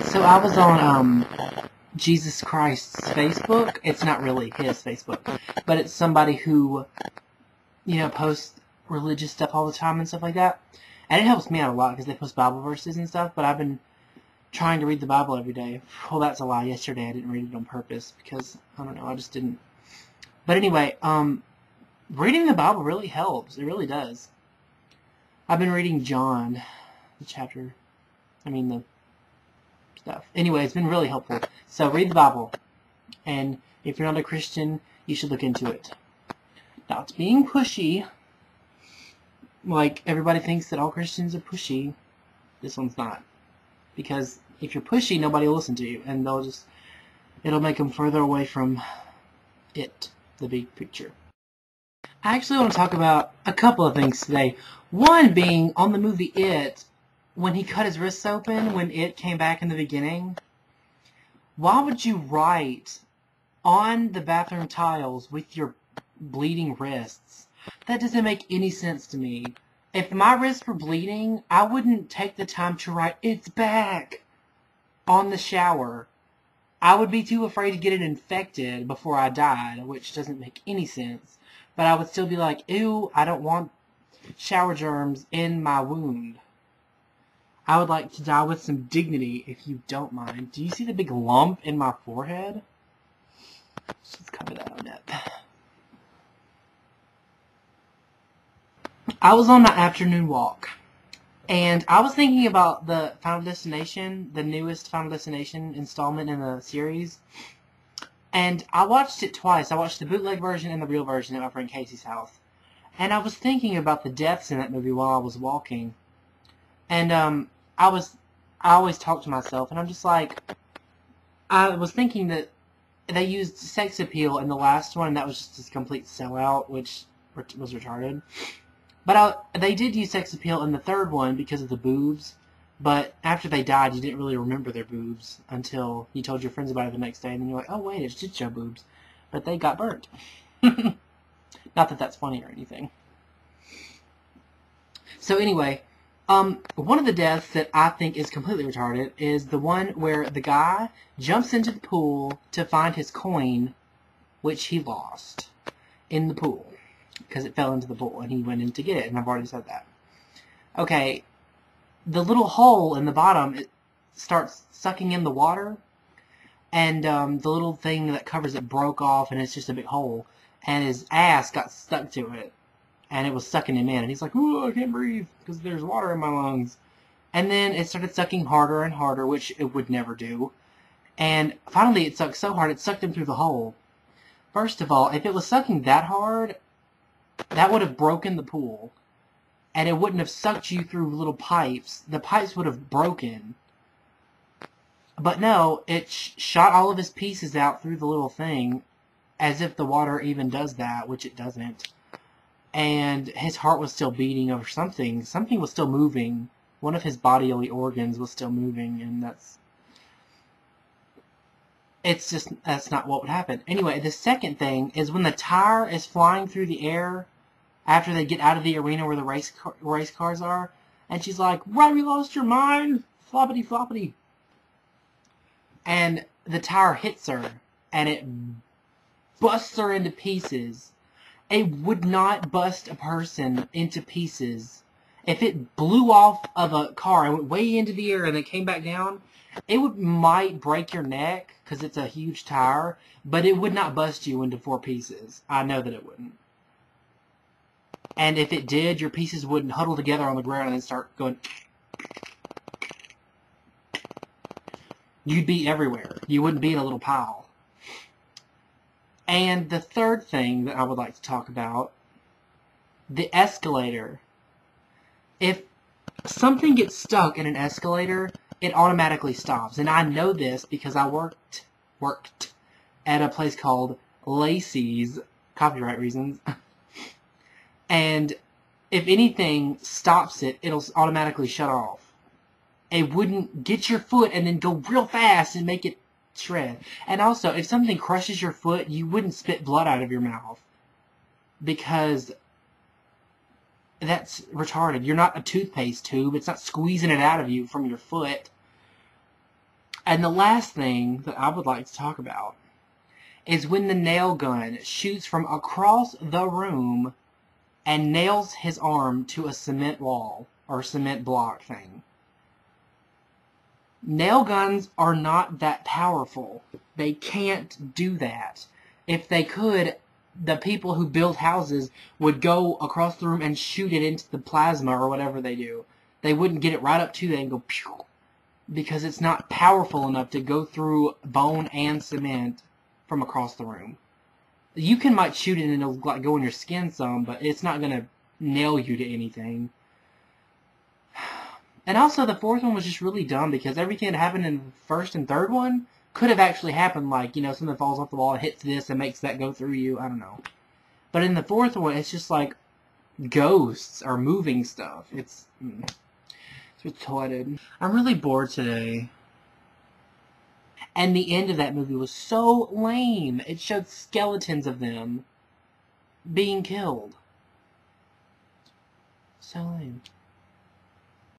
So I was on Jesus Christ's Facebook. It's not really his Facebook, but it's somebody who, posts religious stuff all the time and stuff like that. And it helps me out a lot because they post Bible verses and stuff, but I've been trying to read the Bible every day. Well, that's a lie. Yesterday I didn't read it on purpose because, I don't know, I just didn't. But anyway, reading the Bible really helps. It really does. I've been reading John, the stuff. Anyway, it's been really helpful. So read the Bible. And if you're not a Christian, you should look into it. Not being pushy. Like, everybody thinks that all Christians are pushy. This one's not. Because if you're pushy, nobody will listen to you. And it'll make them further away from it, the big picture. I actually want to talk about a couple of things today. One being, on the movie It, when he cut his wrists open, when It came back in the beginning, why would you write on the bathroom tiles with your bleeding wrists? That doesn't make any sense to me. If my wrists were bleeding, I wouldn't take the time to write, "It's back," on the shower. I would be too afraid to get it infected before I died, which doesn't make any sense. But I would still be like, ew, I don't want shower germs in my wound. I would like to die with some dignity, if you don't mind. Do you see the big lump in my forehead? Let's just cover that on that. I was on my afternoon walk, and I was thinking about the Final Destination, the newest Final Destination installment in the series. And I watched it twice. I watched the bootleg version and the real version at my friend Casey's house. And I was thinking about the deaths in that movie while I was walking. And I always talk to myself, and I'm just like, I was thinking that they used sex appeal in the last one, and that was just a complete sellout, which was retarded. But they did use sex appeal in the third one because of the boobs. But after they died, you didn't really remember their boobs until you told your friends about it the next day, and then you're like, oh wait, it did show boobs. But they got burnt. Not that that's funny or anything. So anyway, one of the deaths that I think is completely retarded is the one where the guy jumps into the pool to find his coin, which he lost in the pool. Because it fell into the pool, and he went in to get it, and I've already said that. Okay, the little hole in the bottom, it starts sucking in the water, and the little thing that covers it broke off, and it's just a big hole, and his ass got stuck to it, and it was sucking him in, and he's like, "Ooh, I can't breathe, because there's water in my lungs." And then it started sucking harder and harder, which it would never do, and finally it sucked so hard, it sucked him through the hole. First of all, if it was sucking that hard, that would have broken the pool. And it wouldn't have sucked you through little pipes. The pipes would have broken. But no, it shot all of his pieces out through the little thing, as if the water even does that, which it doesn't. And his heart was still beating or something. Something was still moving. One of his bodily organs was still moving, and that's not what would happen. Anyway, the second thing is when the tire is flying through the air after they get out of the arena where the race cars are, and she's like, "Robbie, you lost your mind? Floppity floppity." And the tire hits her, and it busts her into pieces. It would not bust a person into pieces. If it blew off of a car and went way into the air and then came back down, it might break your neck because it's a huge tire, but it would not bust you into 4 pieces. I know that it wouldn't. And if it did, your pieces wouldn't huddle together on the ground and then start going. You'd be everywhere. You wouldn't be in a little pile. And the third thing that I would like to talk about, the escalator. If something gets stuck in an escalator, it automatically stops. And I know this because I worked at a place called Lacey's, copyright reasons. And if anything stops it, it'll automatically shut off. It wouldn't get your foot and then go real fast and make it shred. And also, if something crushes your foot, you wouldn't spit blood out of your mouth. Because that's retarded. You're not a toothpaste tube. It's not squeezing it out of you from your foot. And the last thing that I would like to talk about is when the nail gun shoots from across the room and nails his arm to a cement wall or cement block thing. Nail guns are not that powerful. They can't do that. If they could, the people who build houses would go across the room and shoot it into the plasma or whatever they do. They wouldn't get it right up to there and go pew, because it's not powerful enough to go through bone and cement from across the room. You might shoot it and it'll like go in your skin some, but it's not gonna nail you to anything. And also, the fourth one was just really dumb because everything that happened in the first and third one could have actually happened. Like, you know, something falls off the wall and hits this and makes that go through you. I don't know. But in the fourth one, it's just like ghosts or moving stuff. It's retarded. I'm really bored today. And the end of that movie was so lame. It showed skeletons of them being killed. So lame.